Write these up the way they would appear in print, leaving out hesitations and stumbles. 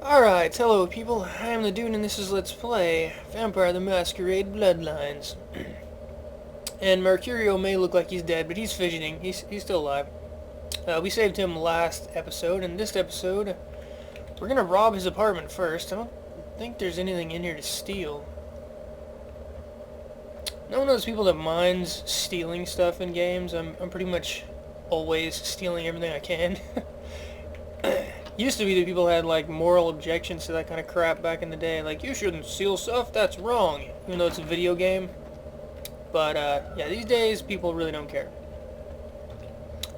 Alright, hello people, I am the Dude and this is Let's Play Vampire the Masquerade Bloodlines. And Mercurio may look like he's dead, but he's fidgeting. He's still alive. We saved him last episode, and this episode, we're gonna rob his apartment first. I don't think there's anything in here to steal. I'm one of those people that minds stealing stuff in games. I'm pretty much always stealing everything I can. Used to be that people had like moral objections to that kind of crap back in the day, like you shouldn't steal stuff, that's wrong, even though it's a video game. But yeah, these days people really don't care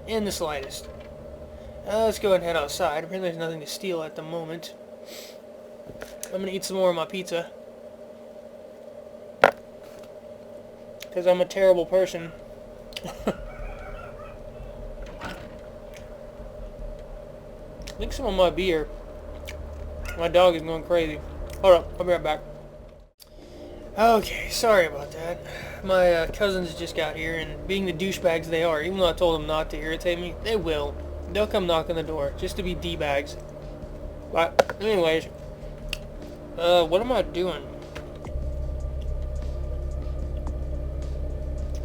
in the slightest. Let's go ahead and head outside. Apparently there's nothing to steal at the moment. I'm gonna eat some more of my pizza because I'm a terrible person. I think some of my beer. My dog is going crazy. Hold up, I'll be right back. Okay, sorry about that. My cousins just got here, and being the douchebags they are, even though I told them not to irritate me, they will. They'll come knock on the door, just to be D-bags. But, anyways, what am I doing?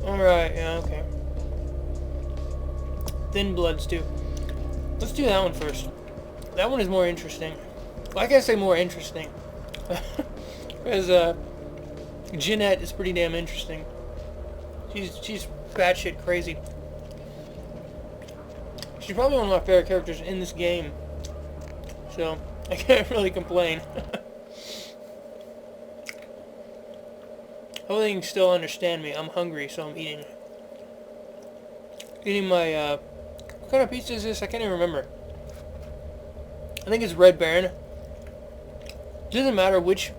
Alright, yeah, okay. Thin Bloods, too. Let's do that one first. That one is more interesting. Why can't I say more interesting? Because Jeanette is pretty damn interesting. She's batshit crazy. She's probably one of my favorite characters in this game. So I can't really complain. Hopefully you can still understand me. I'm hungry, so I'm eating. Eating my what kind of pizza is this? I can't even remember. I think it's Red Baron. Doesn't matter which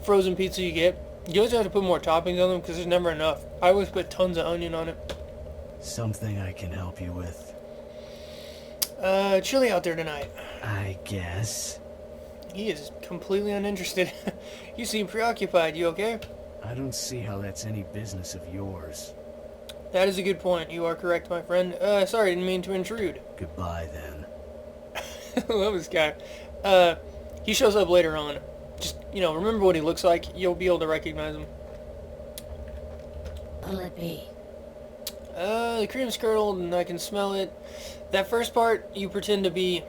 frozen pizza you get. You always have to put more toppings on them because there's never enough. I always put tons of onion on it. Something I can help you with? Chilly out there tonight. I guess. He is completely uninterested. You seem preoccupied. You okay? I don't see how that's any business of yours. That is a good point. You are correct, my friend. Sorry, didn't mean to intrude. Goodbye, then. I love this guy. He shows up later on. Just, remember what he looks like. You'll be able to recognize him. What'll it be? The cream's curdled and I can smell it. That first part, you pretend to be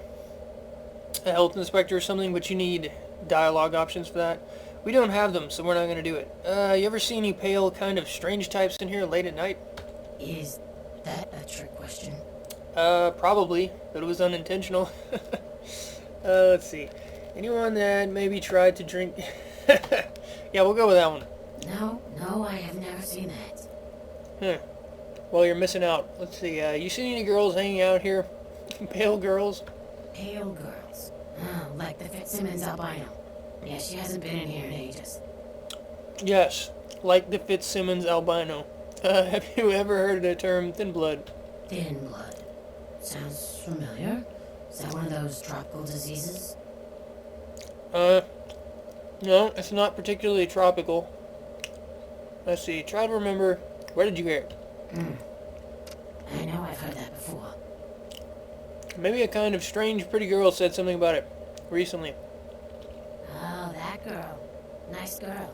a health inspector or something, but you need dialogue options for that. We don't have them, so we're not going to do it. You ever see any pale, kind of strange types in here late at night? Is that a trick question? Probably, but it was unintentional. Let's see. Anyone that maybe tried to drink... Yeah, we'll go with that one. No, I have never seen that. Huh. Well, you're missing out. Let's see, you seen any girls hanging out here? Pale girls? Pale girls. Oh, like the Fitzsimmons albino. Yeah, she hasn't been in here in ages. Yes, like the Fitzsimmons albino. Have you ever heard of the term thin blood? Thin blood. Sounds familiar. Is that one of those tropical diseases? No, it's not particularly tropical. Let's see, try to remember. Where did you hear it? I know I've heard that before. Maybe a kind of strange pretty girl said something about it recently. Oh, that girl. Nice girl.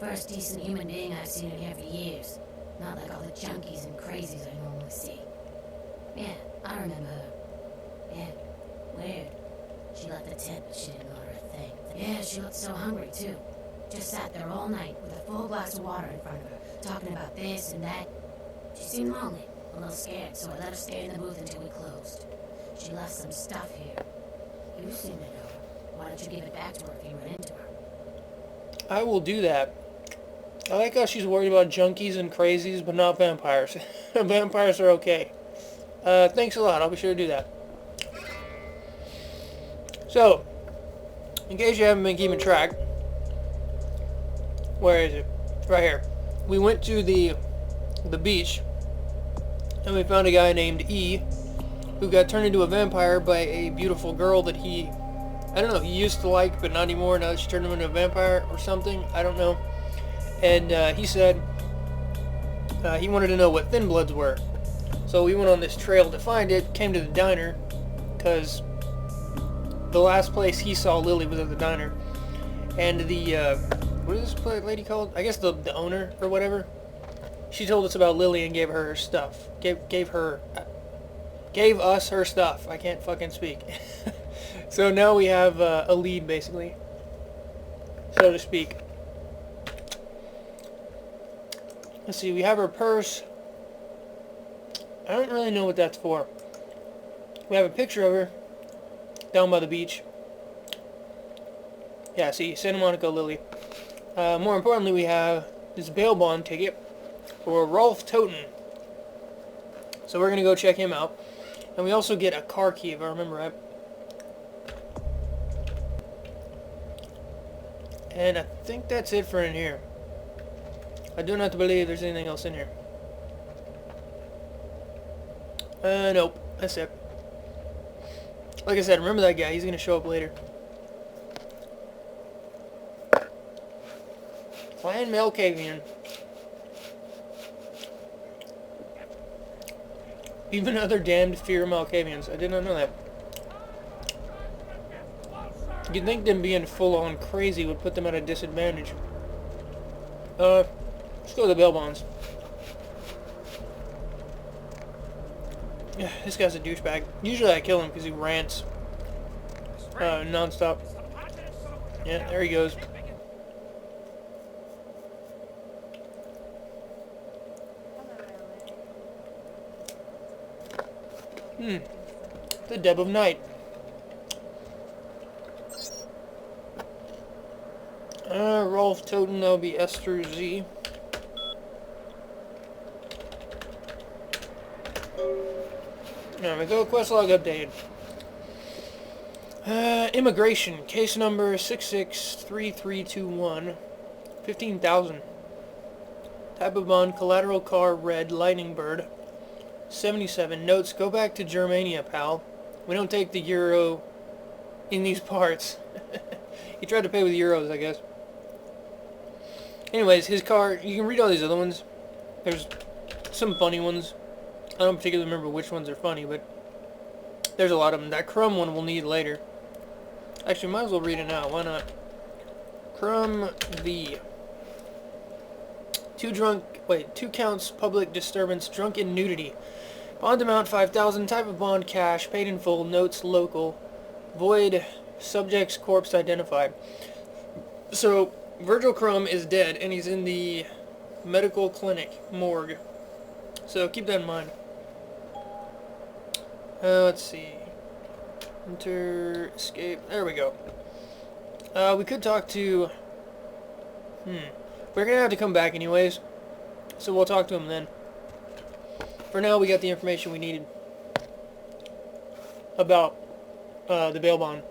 First decent human being I've seen in here for years. Not like all the junkies and crazies I normally see. Yeah, I remember her. Yeah, weird. She left the tent, but she didn't order a thing. Yeah, she looked so hungry, too. Just sat there all night with a full glass of water in front of her, talking about this and that. She seemed lonely, a little scared, so I let her stay in the booth until we closed. She left some stuff here. You seem to know her. Why don't you give it back to her if you run into her? I will do that. I like how she's worried about junkies and crazies, but not vampires. Vampires are okay. Thanks a lot. I'll be sure to do that. So, in case you haven't been keeping track, where is it? Right here. We went to the beach, and we found a guy named E, who got turned into a vampire by a beautiful girl that he used to like, but not anymore. Now that she turned him into a vampire or something. I don't know. And he said he wanted to know what thin bloods were. So we went on this trail to find it, came to the diner, because the last place he saw Lily was at the diner. And the, what is this lady called? I guess the owner or whatever. She told us about Lily and gave her her stuff. Gave us her stuff. I can't fucking speak. So now we have a lead, basically, so to speak. Let's see, we have her purse. I don't really know what that's for. We have a picture of her down by the beach. Yeah, see, Santa Monica Lily. More importantly, we have this bail bond ticket for Rolf Toten. So we're going to go check him out. And we also get a car key, if I remember right. And I think that's it for in here. I do not believe there's anything else in here. Nope. That's it. Like I said, remember that guy. He's going to show up later. Clan Malkavian. Even other damned fear Malkavians. I did not know that. You'd think them being full-on crazy would put them at a disadvantage. Let's go to the bail bonds. Yeah, this guy's a douchebag. Usually I kill him because he rants non-stop. Yeah, there he goes. The Deb of Night. Rolf Toten, that'll be S through Z. There we go, quest log updated. Immigration, case number 663321, 15,000. Type of bond, collateral car, red, lightning bird. 77 notes, go back to Germania, pal. We don't take the euro in these parts. He tried to pay with euros, I guess. Anyways, his car, you can read all these other ones. There's some funny ones. I don't particularly remember which ones are funny, but there's a lot of them. That Crumb one we'll need later. Actually, might as well read it now. Why not? Crumb V. 2 counts, public disturbance, drunken nudity. Bond amount 5,000, type of bond cash, paid in full, notes local, void, subject's corpse identified. So, Virgil Crumb is dead, and he's in the medical clinic, morgue. So, keep that in mind. Let's see. Enter, escape, there we go. We could talk to... We're gonna have to come back anyways, so we'll talk to him then. For now, we got the information we needed about the bail bond.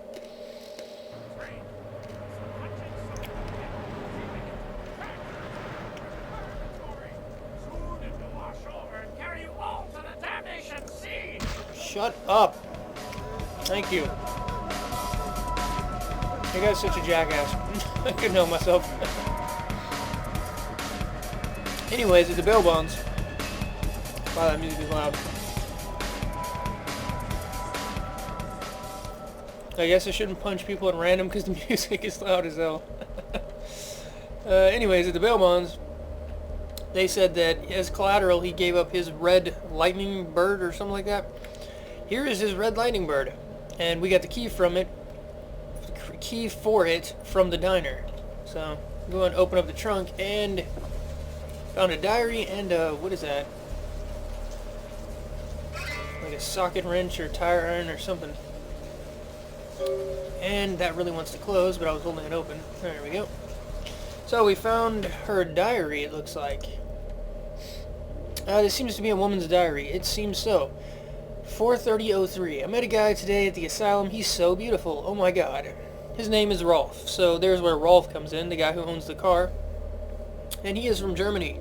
Shut up. Thank you. You guy's such a jackass. I couldn't help myself. Anyways, it's the bail bonds. Wow, that music is loud. I guess I shouldn't punch people at random because the music is loud as hell. Anyways, at the bail bonds, they said that as collateral he gave up his red lightning bird or something like that. Here is his red lightning bird, and we got the key from it, key for it from the diner. So go and open up the trunk and found a diary and what is that? Like a socket wrench or tire iron or something. And that really wants to close, but I was holding it open. There we go. So we found her diary, it looks like. This seems to be a woman's diary. It seems so. 4:30:03. I met a guy today at the asylum. He's so beautiful. Oh my god. His name is Rolf. So there's where Rolf comes in, the guy who owns the car. And he is from Germany.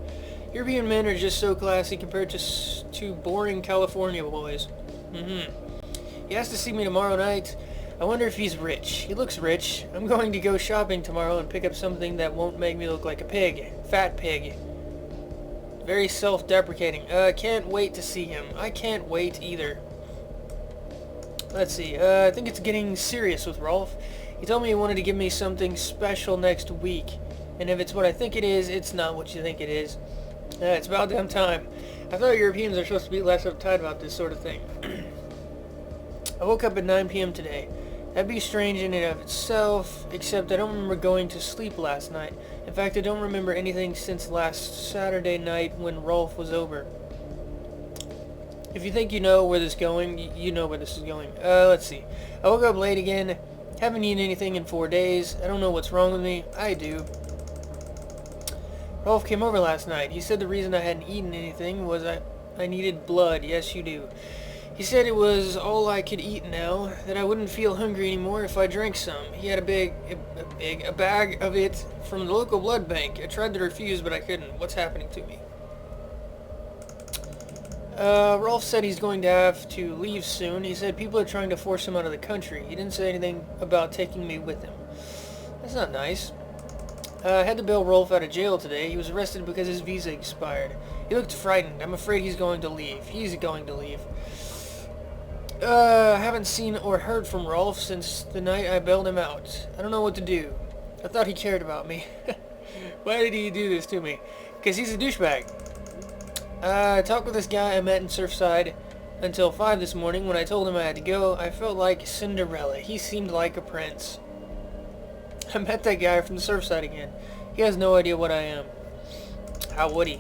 European men are just so classy compared to boring California boys. He has to see me tomorrow night. I wonder if he's rich. He looks rich. I'm going to go shopping tomorrow and pick up something that won't make me look like a pig. Fat pig. Very self-deprecating. Can't wait to see him. I can't wait either. Let's see. I think it's getting serious with Rolf. He told me he wanted to give me something special next week. And if it's what I think it is, it's not what you think it is. It's about damn time. I thought Europeans are supposed to be less uptight about this sort of thing. I woke up at 9 p.m. today. That'd be strange in and of itself, except I don't remember going to sleep last night. In fact, I don't remember anything since last Saturday night when Rolf was over. If you think you know where this is going, you know where this is going. Let's see. I woke up late again. Haven't eaten anything in 4 days. I don't know what's wrong with me. I do. Rolf came over last night. He said the reason I hadn't eaten anything was I needed blood. Yes, you do. He said it was all I could eat now, that I wouldn't feel hungry anymore if I drank some. He had a bag of it from the local blood bank. I tried to refuse, but I couldn't. What's happening to me? Rolf said he's going to have to leave soon. He said people are trying to force him out of the country. He didn't say anything about taking me with him. That's not nice. I had to bail Rolf out of jail today. He was arrested because his visa expired. He looked frightened. I'm afraid he's going to leave. He's going to leave. I haven't seen or heard from Rolf since the night I bailed him out. I don't know what to do. I thought he cared about me. Why did he do this to me? Because he's a douchebag. I talked with this guy I met in Surfside until 5 this morning. When I told him I had to go, I felt like Cinderella. He seemed like a prince. I met that guy from the Surfside again. He has no idea what I am. How would he?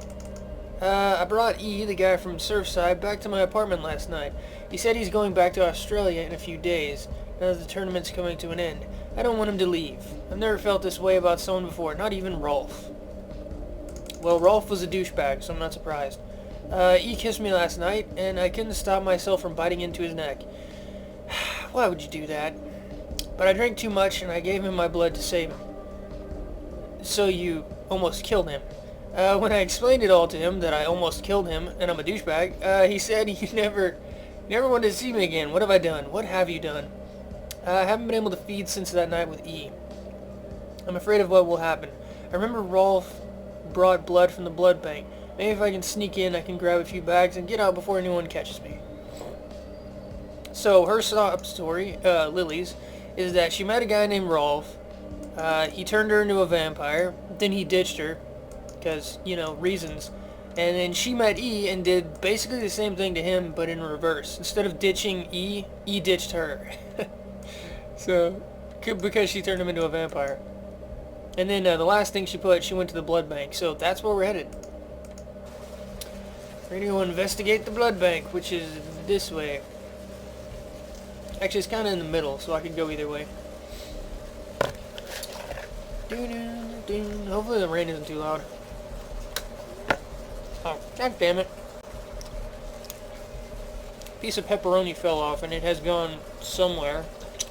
I brought E, the guy from Surfside, back to my apartment last night. He said he's going back to Australia in a few days, now that the tournament's coming to an end. I don't want him to leave. I've never felt this way about someone before, not even Rolf. Well, Rolf was a douchebag, so I'm not surprised. E kissed me last night, and I couldn't stop myself from biting into his neck. Why would you do that? But I drank too much, and I gave him my blood to save him. So you almost killed him. When I explained it all to him, that I almost killed him, and I'm a douchebag, he said he never wanted to see me again. What have I done? What have you done? I haven't been able to feed since that night with E. I'm afraid of what will happen. I remember Rolf brought blood from the blood bank. Maybe if I can sneak in, I can grab a few bags and get out before anyone catches me. So her sob story, Lily's, is that she met a guy named Rolf. He turned her into a vampire. Then he ditched her. Because, you know, reasons. And then she met E and did basically the same thing to him, but in reverse. Instead of ditching E, E ditched her. So, because she turned him into a vampire. And then the last thing she went to the blood bank. So that's where we're headed. We're going to go investigate the blood bank, which is this way. Actually, it's kind of in the middle, so I could go either way. Hopefully the rain isn't too loud. Oh, god damn it. Piece of pepperoni fell off and it has gone somewhere.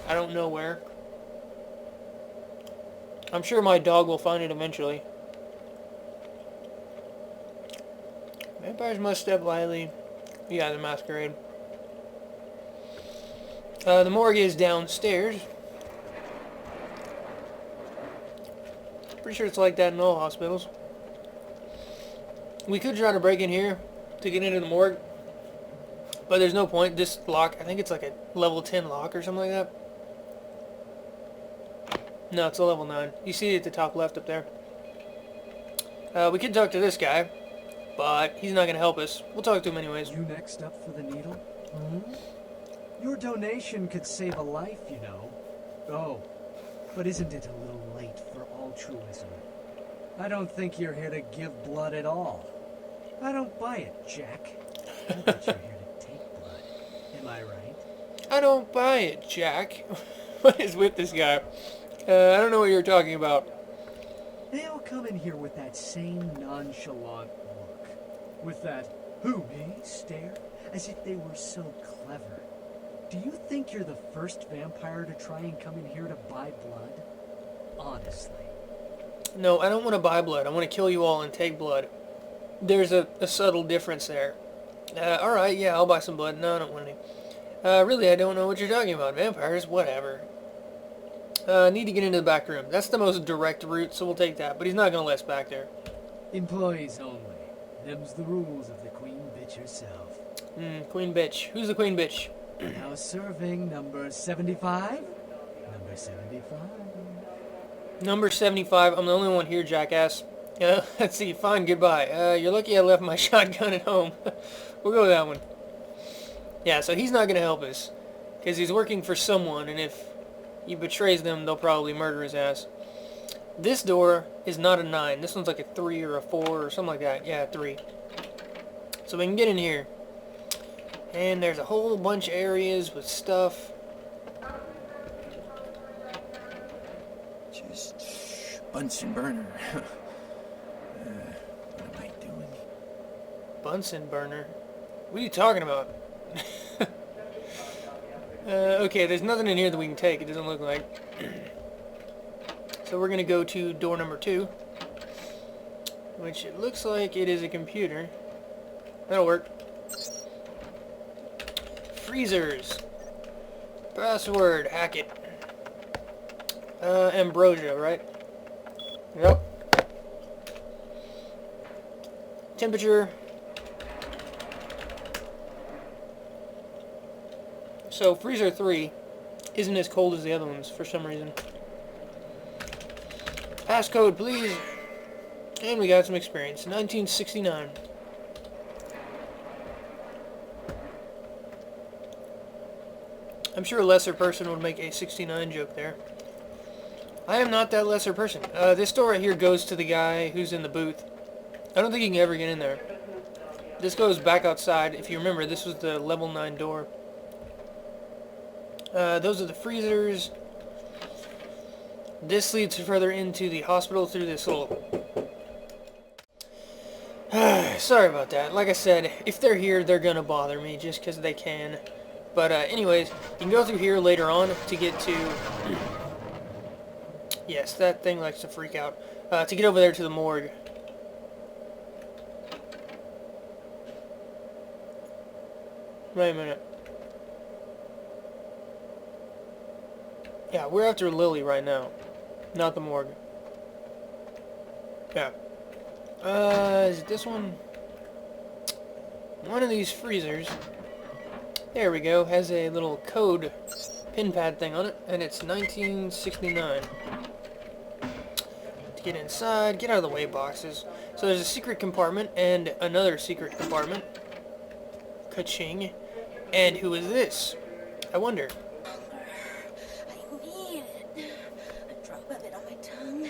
I don't know where. I'm sure my dog will find it eventually. Vampires must step lightly. Yeah, the Masquerade. The morgue is downstairs. Pretty sure it's like that in all hospitals. We could try to break in here to get into the morgue, but there's no point. This lock, I think it's like a level 10 lock or something like that. No, it's a level 9. You see it at the top left up there. We could talk to this guy, but he's not going to help us. We'll talk to him anyways. You next up for the needle? Hmm? Your donation could save a life, you know. Oh, but isn't it a little late for altruism? I don't think you're here to give blood at all. I don't buy it, Jack. I thought you're here to take blood. Am I right? I don't buy it, Jack. What is with this guy? I don't know what you're talking about. They all come in here with that same nonchalant look. With that, who, me, stare, as if they were so clever. Do you think you're the first vampire to try and come in here to buy blood? Honestly. No, I don't want to buy blood. I want to kill you all and take blood. There's a subtle difference there. Alright, yeah, I'll buy some blood. No, I don't want any. Really, I don't know what you're talking about. Vampires, whatever. Need to get into the back room. That's the most direct route, so we'll take that. But he's not going to let us back there. Employees only. Them's the rules of the queen bitch herself. Queen bitch. Who's the queen bitch? Now serving number 75. Number 75. Number 75. I'm the only one here, jackass. Let's see. Fine, goodbye. You're lucky I left my shotgun at home. We'll go with that one. Yeah, so he's not going to help us. Because he's working for someone, and if he betrays them, they'll probably murder his ass. This door is not a 9. This one's like a 3 or a 4 or something like that. Yeah, 3. So we can get in here. And there's a whole bunch of areas with stuff. Just Bunsen burner. What am I doing? Bunsen burner? What are you talking about? Okay, there's nothing in here that we can take, it doesn't look like. So we're going to go to door number 2. Which it looks like it is a computer. That'll work. Freezers. Password, hack it. Ambrosia, right? Yep. Temperature. So freezer 3 isn't as cold as the other ones for some reason. Passcode, please. And we got some experience. 1969. I'm sure a lesser person would make a 69 joke there. I am not that lesser person. This door right here goes to the guy who's in the booth. I don't think you can ever get in there. This goes back outside. If you remember, this was the level 9 door. Those are the freezers. This leads further into the hospital through this little... Sorry about that. Like I said, if they're here, they're gonna bother me just because they can. But anyways, you can go through here later on to get to... Yes, that thing likes to freak out. To get over there to the morgue. Wait a minute. Yeah, we're after Lily right now. Not the morgue. Yeah. Is it this one? One of these freezers. There we go. Has a little code pin pad thing on it. And it's 1969. To get inside, get out of the way, boxes. So there's a secret compartment and another secret compartment. Ka-ching. And who is this? I wonder. I need it. A drop of it on my tongue,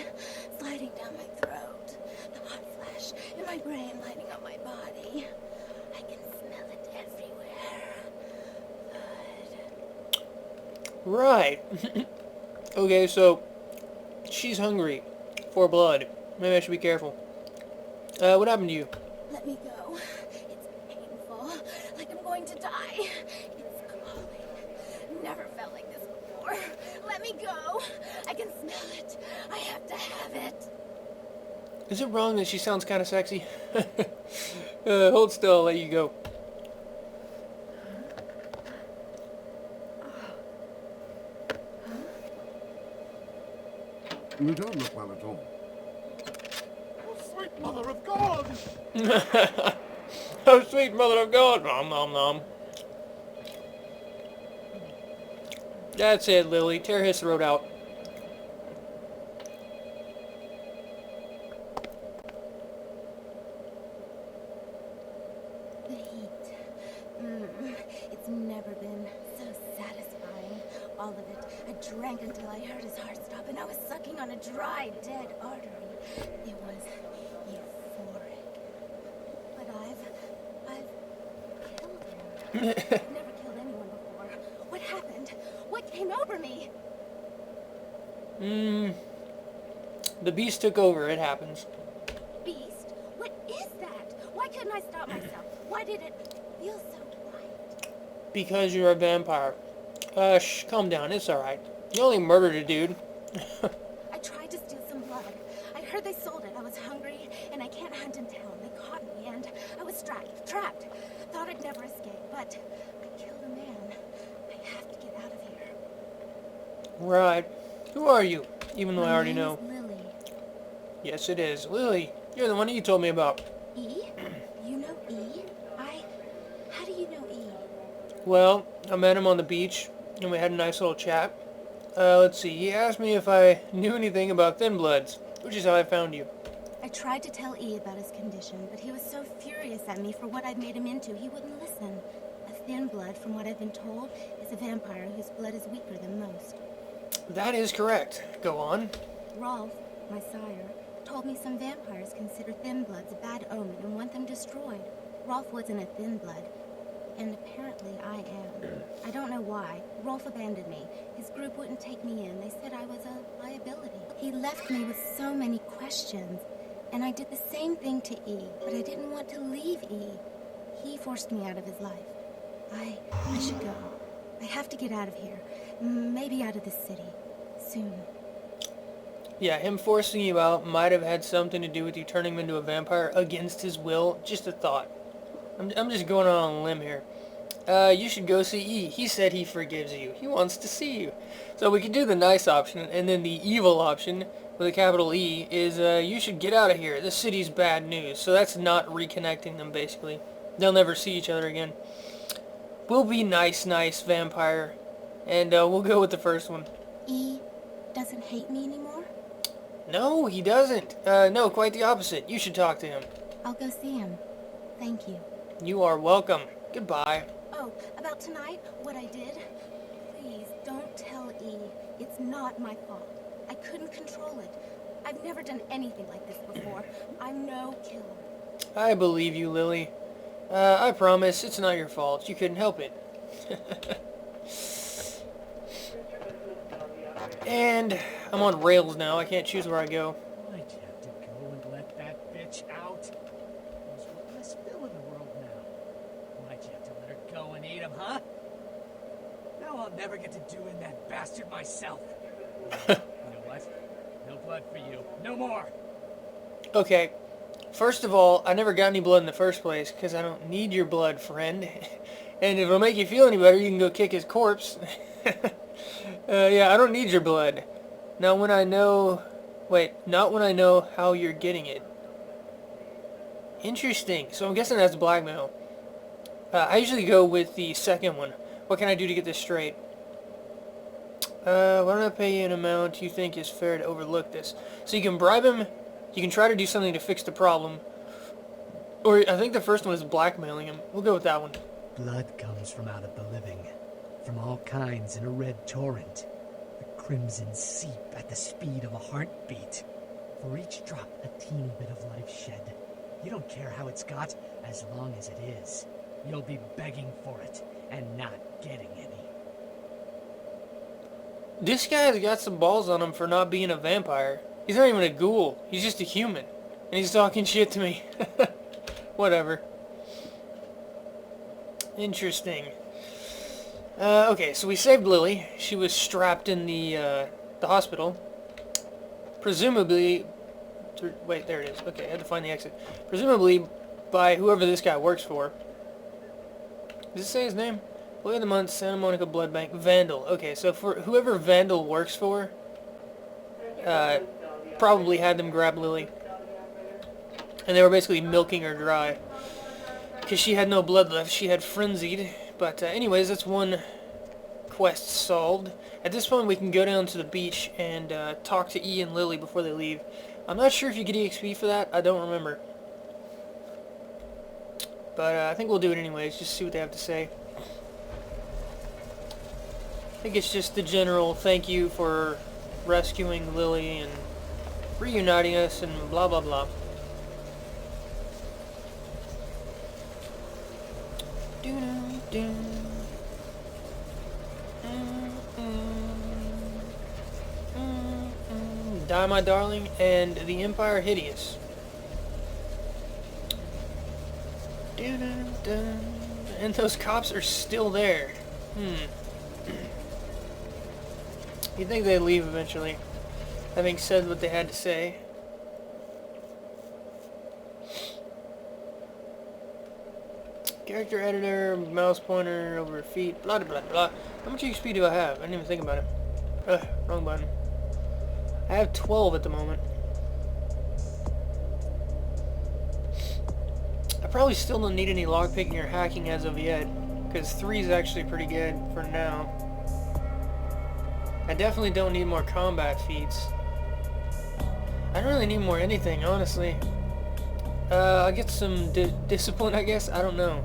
sliding down my throat. The hot flash in my brain lighting up my body. I can smell it everywhere. Blood. Right. Okay, so she's hungry for blood. Maybe I should be careful. What happened to you? Let me go. It's painful, like I'm going to die. It's calling. Never felt like this before. Let me go. I can smell it. I have to have it. Is it wrong that she sounds kind of sexy? Hold still, I'll let you go. You don't look well at all. Oh, sweet mother of God! Oh, sweet mother of God! Nom nom nom. That's it, Lily. Tear his throat out. The heat. It's never been so satisfying. All of it. I drank until I heard his heart stop, and I was sucking on a dry, dead artery. It was euphoric. But I've killed him. I've never killed anyone before. What happened? What came over me? The beast took over. It happens. Beast? What is that? Why couldn't I stop myself? Why did it feel so right? Because you're a vampire. Shh, calm down. It's alright. You only murdered a dude. I tried to steal some blood. I heard they sold it. I was hungry, and I can't hunt in town. They caught me, and I was trapped. Thought I'd never escape, but I killed a man. I have to get out of here. Right. Who are you? Even though I already know. My name is Lily. Yes, it is. Lily, you're the one that you told me about. E? You know E? How do you know E? Well, I met him on the beach, and we had a nice little chat. Let's see, he asked me if I knew anything about Thin Bloods, which is how I found you. I tried to tell E about his condition, but he was so furious at me for what I'd made him into, he wouldn't listen. A thin blood, from what I've been told, is a vampire whose blood is weaker than most. That is correct. Go on. Rolf, my sire, told me some vampires consider thin bloods a bad omen and want them destroyed. Rolf wasn't a thin blood, and apparently I am. I don't know why. Rolf abandoned me. His group wouldn't take me in. They said I was a liability. He left me with so many questions, and I did the same thing to E, but I didn't want to leave E. He forced me out of his life. I should go. I have to get out of here. Maybe out of the city. Soon. Yeah, him forcing you out might have had something to do with you turning him into a vampire against his will. Just a thought. I'm just going on a limb here. You should go see E. He said he forgives you. He wants to see you. So we could do the nice option, and then the evil option, with a capital E, is you should get out of here. This city's bad news. So that's not reconnecting them, basically. They'll never see each other again. We'll be nice vampire, and we'll go with the first one. E doesn't hate me anymore? No, he doesn't. No, quite the opposite. You should talk to him. I'll go see him. Thank you. You are welcome. Goodbye. Oh, about tonight, what I did? Please, don't tell E. It's not my fault. I couldn't control it. I've never done anything like this before. I'm no killer. I believe you, Lily. I promise, it's not your fault. You couldn't help it. And I'm on rails now. I can't choose where I go. Why'd you have to go and let that bitch out? There's one less Bill in the world now. Why'd you have to let her go and eat him, huh? Now I'll never get to do in that bastard myself. You know what? No blood for you. No more. Okay. First of all, I never got any blood in the first place, because I don't need your blood, friend. And if it'll make you feel any better, you can go kick his corpse. Yeah, I don't need your blood. Now when I know... Wait, not when I know how you're getting it. Interesting. So I'm guessing that's blackmail. I usually go with the second one. What can I do to get this straight? Why don't I pay you an amount you think is fair to overlook this? So you can bribe him, you can try to do something to fix the problem. Or I think the first one is blackmailing him. We'll go with that one. Blood comes from out of the living, from all kinds in a red torrent. The crimson seep at the speed of a heartbeat. For each drop, a teeny bit of life shed. You don't care how it's got, as long as it is. You'll be begging for it, and not getting any. This guy's got some balls on him for not being a vampire. He's not even a ghoul. He's just a human. And he's talking shit to me. Whatever. Interesting. Okay, so we saved Lily. She was strapped in the hospital. Presumably... Wait, there it is. Okay, I had to find the exit. Presumably by whoever this guy works for. Does it say his name? Boy of the Month, Santa Monica Blood Bank, Vandal. Okay, so for whoever Vandal works for, probably had them grab Lily. And they were basically milking her dry. Because she had no blood left. She had frenzied. But anyways, that's one quest solved. At this point, we can go down to the beach and talk to E and Lily before they leave. I'm not sure if you get EXP for that. I don't remember. But I think we'll do it anyways. Just see what they have to say. I think it's just the general thank you for rescuing Lily and reuniting us and blah blah blah. Die My Darling and The Empire Hideous. And those cops are still there. You'd think they'd leave eventually, having said what they had to say. Character editor, mouse pointer over feet, blah blah blah. How much XP do I have? I didn't even think about it. Wrong button. I have 12 at the moment. I probably still don't need any lockpicking or hacking as of yet. because 3 is actually pretty good for now. I definitely don't need more combat feats. I don't really need more anything, honestly. I'll get some discipline, I guess. I don't know.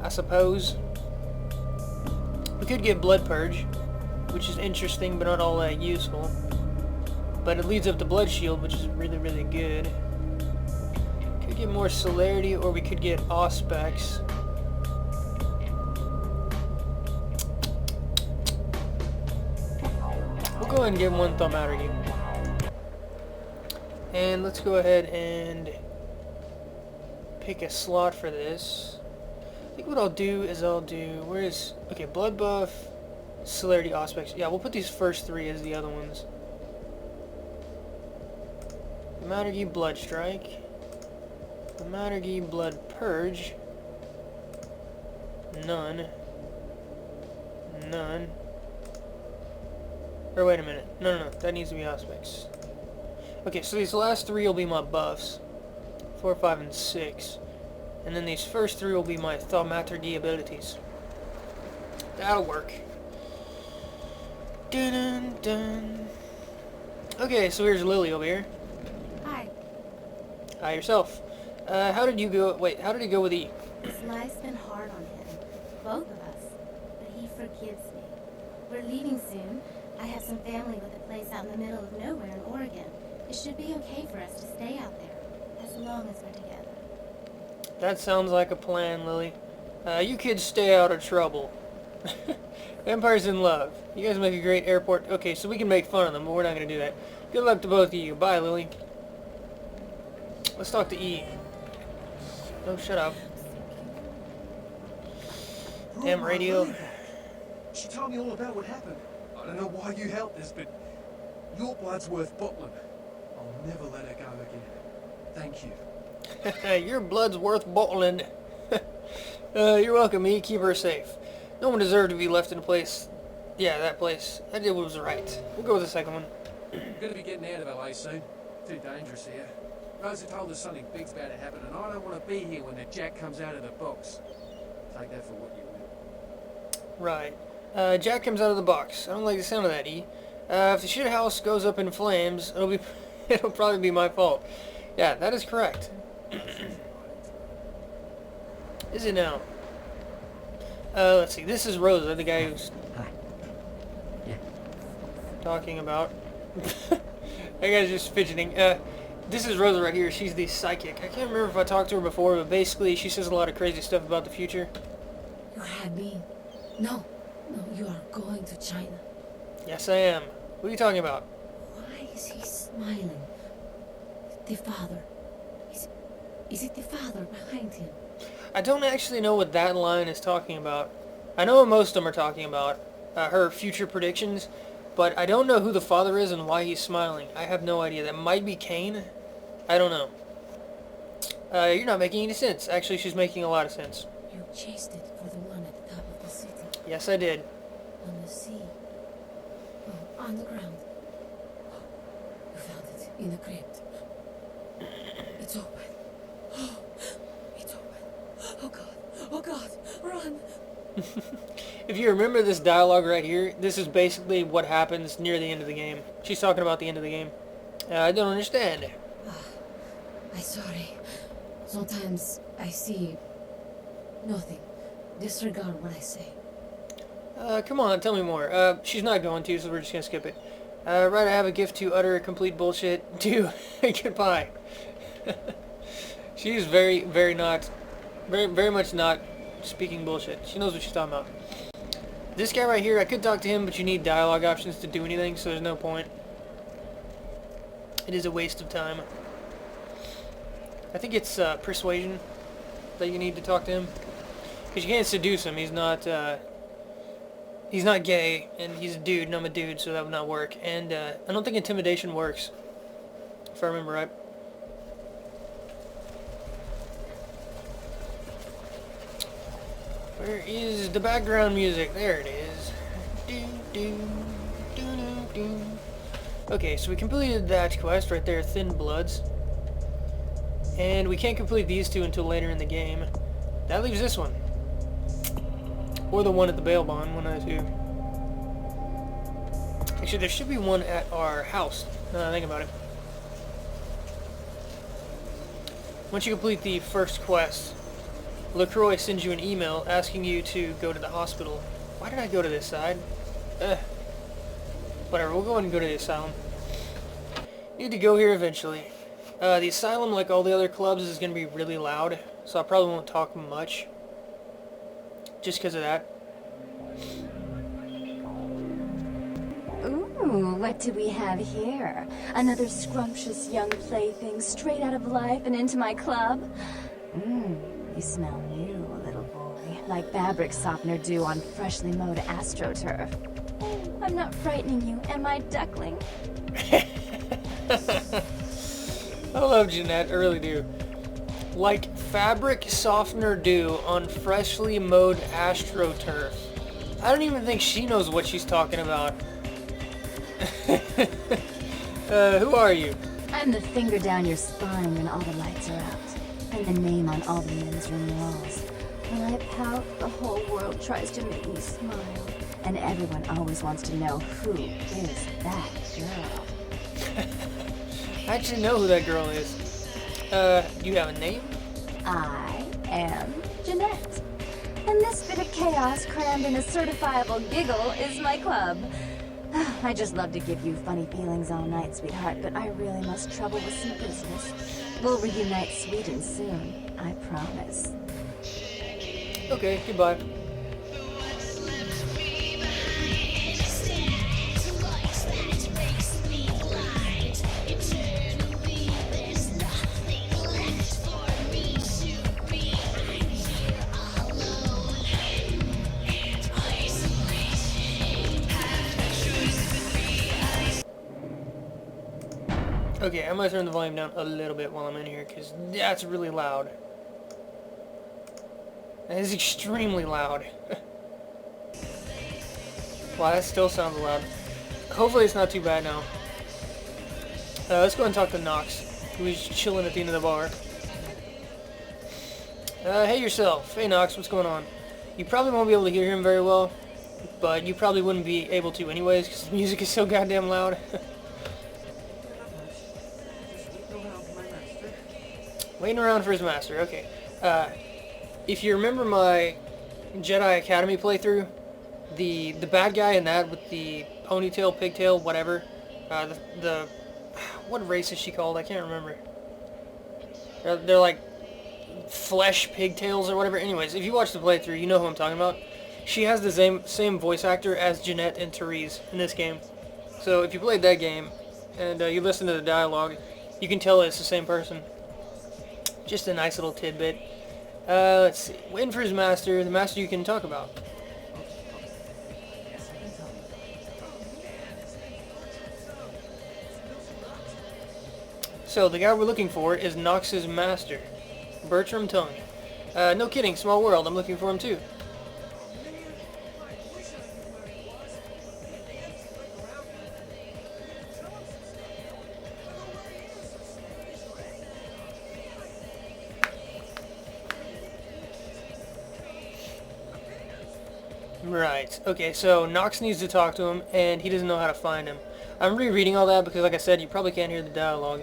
I suppose. We could get Blood Purge, which is interesting but not all that useful. But it leads up to Blood Shield, which is really, really good. Could get more Celerity, or we could get Auspex. We'll go ahead and give 1 Thaumaturgy. And let's go ahead and pick a slot for this. I think what I'll do is okay, Blood Buff, Celerity, Auspex. Yeah, we'll put these first 3 as the other ones. Thaumaturgy, Blood Strike. Thaumaturgy, Blood Purge. None. None. Or wait a minute. No. That needs to be Auspex. Okay, so these last 3 will be my buffs. 4, 5, and 6. And then these first 3 will be my Thaumaturgy abilities. That'll work. Dun, dun, dun. Okay, so here's Lily over here. Hi. Hi yourself. How did you go? Wait, how did it go with E? This life's been hard on him. Both of us. But he forgives me. We're leaving soon. I have some family with a place out in the middle of nowhere in Oregon. It should be okay for us to stay out there, as long as we're together. That sounds like a plan, Lily. You kids stay out of trouble. Vampires in love. You guys make a great airport. Okay, so we can make fun of them, but we're not going to do that. Good luck to both of you. Bye, Lily. Let's talk to E. No, shut up. Damn radio. Lily. She told me all about what happened. I don't know why you helped us, but your blood's worth bottling. I'll never let her go again. Thank you. Your blood's worth bottling. You're welcome, E. Keep her safe. No one deserved to be left in a place. Yeah, that place. I did what was right. We'll go with the second one. We're gonna be getting out of LA soon. Too dangerous here. Rosa told us something big's about to happen, and I don't want to be here when the Jack comes out of the box. Take that for what you will. Right. Jack comes out of the box. I don't like the sound of that, E. If the shit house goes up in flames, it'll probably be my fault. Yeah, that is correct. Is it now? Let's see. This is Rosa, the guy who's talking about. That guy's just fidgeting. This is Rosa right here. She's the psychic. I can't remember if I talked to her before, but basically she says a lot of crazy stuff about the future. You have been. No, you are going to China. Yes, I am. What are you talking about? Why is he smiling? The father. Is it the father behind him? I don't actually know what that line is talking about. I know what most of them are talking about, her future predictions, but I don't know who the father is and why he's smiling. I have no idea. That might be Cain. I don't know. You're not making any sense. Actually, she's making a lot of sense. You chased it for the one at the top of the city. Yes, I did. On the sea. Oh, on the ground. You found it in the crypt. It's open. It's open. Oh God, run! If you remember this dialogue right here, this is basically what happens near the end of the game. She's talking about the end of the game. I don't understand. I'm sorry. Sometimes I see nothing. Disregard what I say. Come on, tell me more. She's not going to, so we're just gonna skip it. Right, I have a gift to utter complete bullshit. 2. Goodbye. She's very much not speaking bullshit. She knows what she's talking about. This guy right here, I could talk to him, but you need dialogue options to do anything, so there's no point. It is a waste of time. I think it's persuasion that you need to talk to him, because you can't seduce him. He's not gay, and he's a dude, and I'm a dude, so that would not work. And I don't think intimidation works, if I remember right. Where is the background music? There it is. Okay, so we completed that quest right there, Thin Bloods. And we can't complete these 2 until later in the game. That leaves this one. Or the one at the bail bond, one of the two. Actually, there should be one at our house, now that I think about it. Once you complete the first quest, LaCroix sends you an email asking you to go to the hospital. Why did I go to this side? Whatever, we'll go ahead and go to the asylum. Need to go here eventually. The asylum, like all the other clubs, is going to be really loud, so I probably won't talk much. Just because of that. Ooh, what do we have here? Another scrumptious young plaything straight out of life and into my club? You smell new, little boy. Like fabric softener dew on freshly mowed astroturf. Oh, I'm not frightening you, am I, duckling? I love Jeanette, I really do. Like fabric softener dew on freshly mowed astroturf. I don't even think she knows what she's talking about. Who are you? I'm the finger down your spine when all the lights are out. I'm the name on all the men's room walls. When I pout, the whole world tries to make me smile. And everyone always wants to know who is that girl. I actually know who that girl is. Do you have a name? I am Jeanette. And this bit of chaos crammed in a certifiable giggle is my club. I just love to give you funny feelings all night, sweetheart, but I really must trouble with some business. We'll reunite sweet and soon, I promise. Okay, goodbye. Okay, I might turn the volume down a little bit while I'm in here, because that's really loud. That is extremely loud. Wow, that still sounds loud. Hopefully it's not too bad now. Let's go and talk to Nox, who's chilling at the end of the bar. Hey yourself. Hey Nox, what's going on? You probably won't be able to hear him very well, but you probably wouldn't be able to anyways, because the music is so goddamn loud. Waiting around for his master, okay. If you remember my Jedi Academy playthrough, the bad guy in that with the ponytail, pigtail, whatever, what race is she called? I can't remember. They're like flesh pigtails or whatever. Anyways, if you watch the playthrough, you know who I'm talking about. She has the same voice actor as Jeanette and Therese in this game. So if you played that game and you listen to the dialogue, you can tell it's the same person. Just a nice little tidbit. Let's see. Waiting for his master. The master you can talk about. So, the guy we're looking for is Nox's master, Bertram Tung. No kidding, small world. I'm looking for him too. Right. Okay, so Nox needs to talk to him, and he doesn't know how to find him. I'm rereading all that because, like I said, you probably can't hear the dialogue.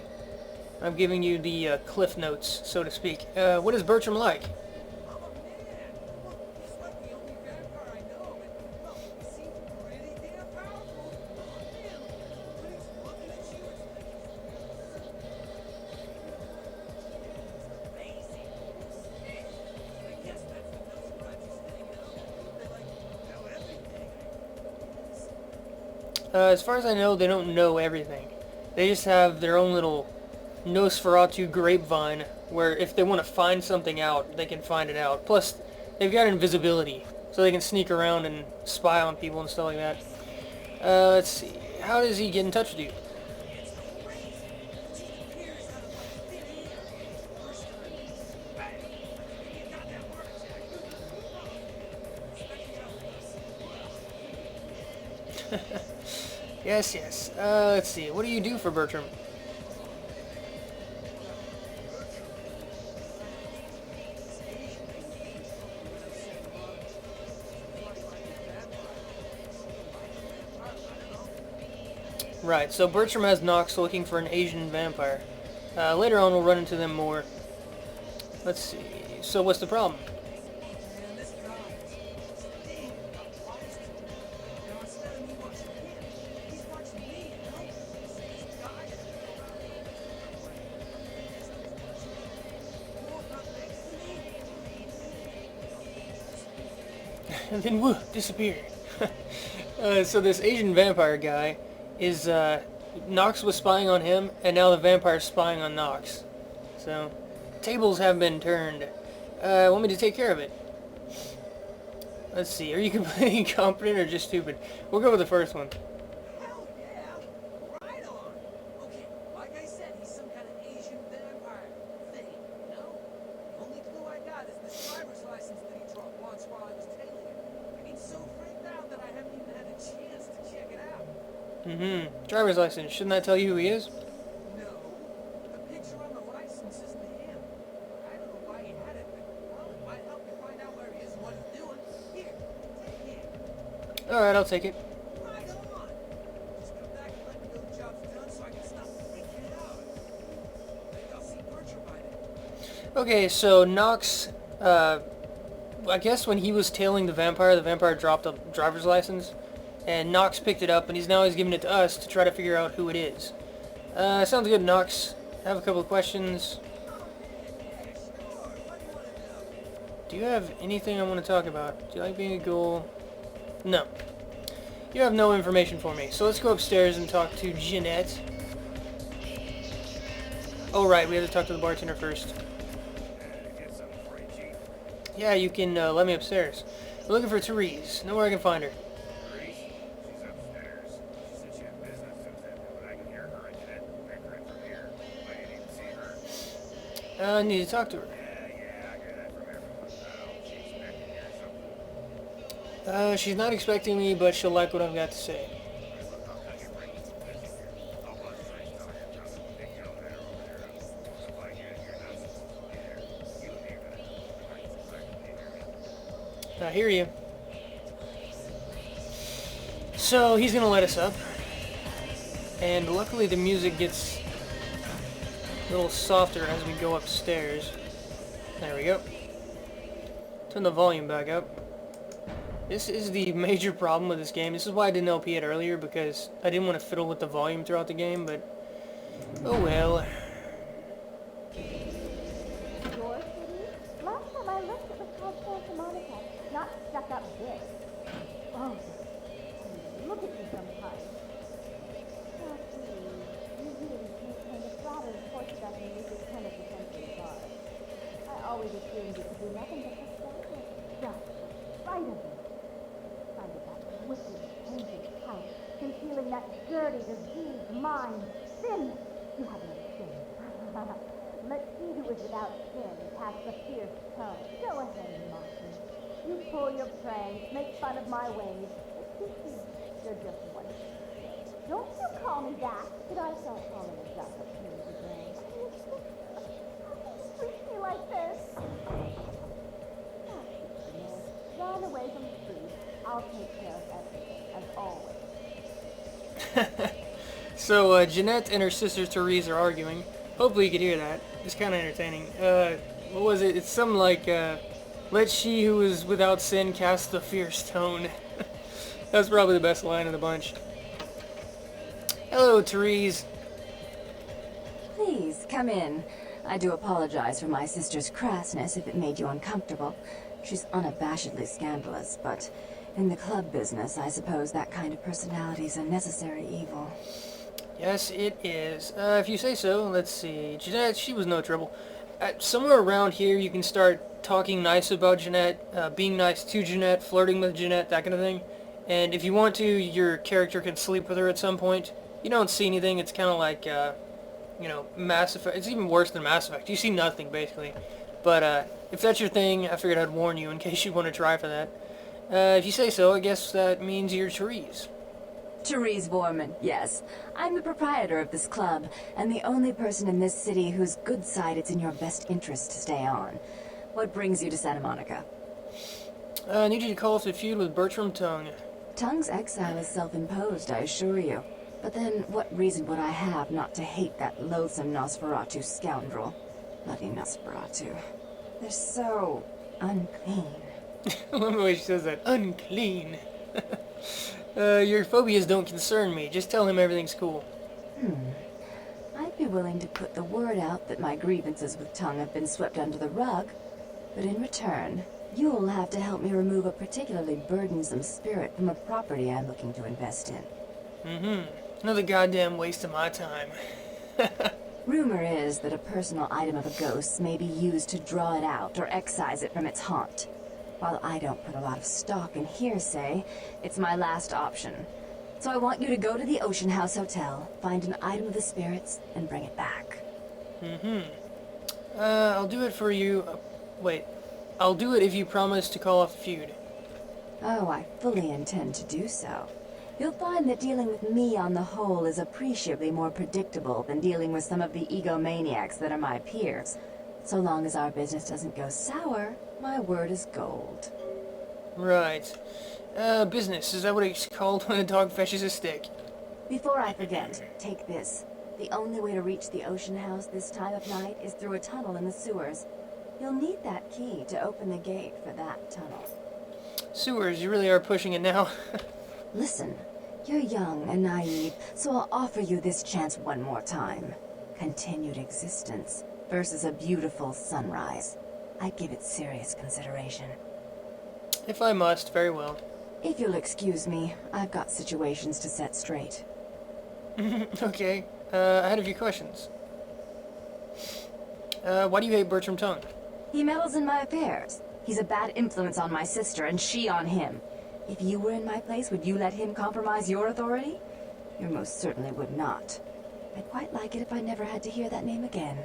I'm giving you the cliff notes, so to speak. What is Bertram like? As far as I know, they don't know everything. They just have their own little Nosferatu grapevine, where if they want to find something out, they can find it out. Plus, they've got invisibility, so they can sneak around and spy on people and stuff like that. Let's see. How does he get in touch with you? Yes, yes. Let's see. What do you do for Bertram? Right, so Bertram has Nox looking for an Asian vampire. Later on we'll run into them more. Let's see. So what's the problem? And then woo, disappeared. So this Asian vampire guy is, Nox was spying on him, and now the vampire's spying on Nox. So, tables have been turned. Want me to take care of it? Let's see, are you completely incompetent or just stupid? We'll go with the first one. Hell yeah! Right on! Okay, like I said, he's some kind of Asian vampire thing, you know? The only clue I got is this driver's license that he dropped once while I was tailing him. And he's so freaked out that I haven't even had a chance to check it out. Driver's license. Shouldn't that tell you who he is? No. The picture on the license isn't him. I don't know why he had it, but well, it might help you find out where he is and what he's doing. Here, take it. Alright, I'll take it. Right on! Just come back and let me know the job's done so I can stop freaking out. Maybe I'll see Bertram by then. Okay, so Nox, I guess when he was tailing the vampire dropped a driver's license, and Nox picked it up, and he's giving it to us to try to figure out who it is. Sounds good, Nox. I have a couple of questions. Do you have anything I want to talk about? Do you like being a ghoul? No. You have no information for me, so let's go upstairs and talk to Jeanette. Oh right, we have to talk to the bartender first. Yeah, you can let me upstairs. We're looking for Therese. Know where I can find her. I need to talk to her. She's not expecting me, but she'll like what I've got to say. I hear you. So he's gonna let us up, and luckily the music gets a little softer as we go upstairs. There we go. Turn the volume back up. This is the major problem with this game. This is why I didn't LP it earlier, because I didn't want to fiddle with the volume throughout the game, but oh well. Your city? Last time I looked, it was called Santa Monica, not stuck up this. Oh, look at you sometimes. Oh, please. You really can't paint a flattering portrait of me with your 20th century bar. I always assumed you could do nothing but facade. Just spite of me. Spite of that wicked, painted house, concealing that dirty, diseased mind. Sin! You have no sin. Let's see who is without sin past the fierce tone. Go ahead, Martin. You pull your pranks, make fun of my ways. You're just one. Don't you call me that. Did I start calling you just a crazy brain? Treat me like this. Run away from the street. I'll take care of everything, as always. So, Jeanette and her sister Therese are arguing. Hopefully you could hear that. It's kind of entertaining. What was it? It's something like, let she who is without sin cast the fierce tone. That's probably the best line of the bunch. Hello, Therese. Please, come in. I do apologize for my sister's crassness if it made you uncomfortable. She's unabashedly scandalous, but in the club business, I suppose that kind of personality is a necessary evil. Yes, it is. If you say so, let's see. Jeanette, she was no trouble. Somewhere around here, you can start talking nice about Jeanette, being nice to Jeanette, flirting with Jeanette, that kind of thing. And if you want to, your character can sleep with her at some point. You don't see anything. It's kind of like, you know, Mass Effect. It's even worse than Mass Effect. You see nothing, basically. But if that's your thing, I figured I'd warn you in case you want to try for that. If you say so, I guess that means you're Therese. Therese Borman, yes. I'm the proprietor of this club, and the only person in this city whose good side it's in your best interest to stay on. What brings you to Santa Monica? I need you to call off the feud with Bertram Tongue. Tongue's exile is self-imposed, I assure you. But then, what reason would I have not to hate that loathsome Nosferatu scoundrel? Bloody Nosferatu. They're so unclean. I love the way she says that. Unclean. Your phobias don't concern me. Just tell him everything's cool. I'd be willing to put the word out that my grievances with Tongue have been swept under the rug. But in return, you'll have to help me remove a particularly burdensome spirit from a property I'm looking to invest in. Another goddamn waste of my time. Rumor is that a personal item of a ghost may be used to draw it out or excise it from its haunt. While I don't put a lot of stock in hearsay, it's my last option. So I want you to go to the Ocean House Hotel, find an item of the spirits, and bring it back. I'll do it for you. Wait. I'll do it if you promise to call off the feud. Oh, I fully intend to do so. You'll find that dealing with me on the whole is appreciably more predictable than dealing with some of the egomaniacs that are my peers. So long as our business doesn't go sour, my word is gold. Right. Business. Is that what it's called when a dog fetches a stick? Before I forget, take this. The only way to reach the Ocean House this time of night is through a tunnel in the sewers. You'll need that key to open the gate for that tunnel. Sewers, you really are pushing it now. Listen, you're young and naive, so I'll offer you this chance one more time. Continued existence versus a beautiful sunrise. I'd give it serious consideration. If I must, very well. If you'll excuse me, I've got situations to set straight. Okay. I had a few questions. Why do you hate Bertram Tongue? He meddles in my affairs. He's a bad influence on my sister, and she on him. If you were in my place, would you let him compromise your authority? You most certainly would not. I'd quite like it if I never had to hear that name again.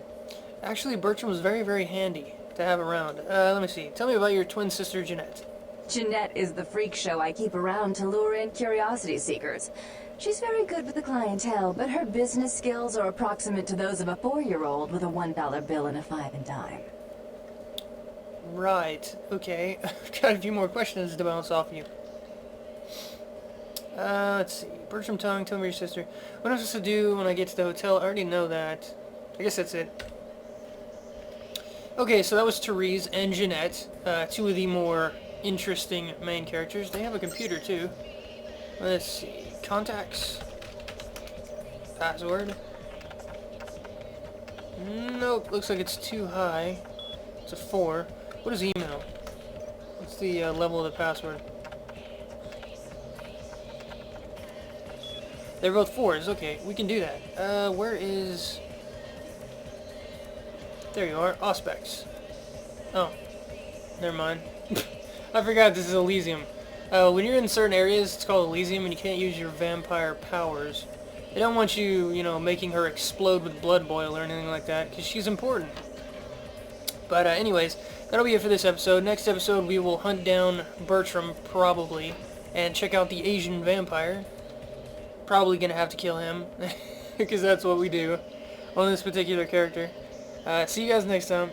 Actually, Bertram was very, very handy to have around. Let me see. Tell me about your twin sister, Jeanette. Jeanette is the freak show I keep around to lure in curiosity seekers. She's very good with the clientele, but her business skills are approximate to those of a 4-year-old with a $1 bill and a 5 and dime. Right. Okay. I've got a few more questions to bounce off you. Let's see. Bertram Tongue, tell me your sister. What am I supposed to do when I get to the hotel? I already know that. I guess that's it. Okay, so that was Therese and Jeanette, two of the more interesting main characters. They have a computer, too. Let's see. Contacts. Password. Nope, looks like it's too high. It's a 4. What is email? What's the level of the password? They're both 4s. Okay, we can do that. Where is... There you are. Auspex. Oh. Never mind. I forgot this is Elysium. When you're in certain areas, it's called Elysium, and you can't use your vampire powers. They don't want you, you know, making her explode with blood boil or anything like that, because she's important. But anyways, that'll be it for this episode. Next episode, we will hunt down Bertram, probably, and check out the Asian vampire. Probably gonna have to kill him, because that's what we do on this particular character. See you guys next time.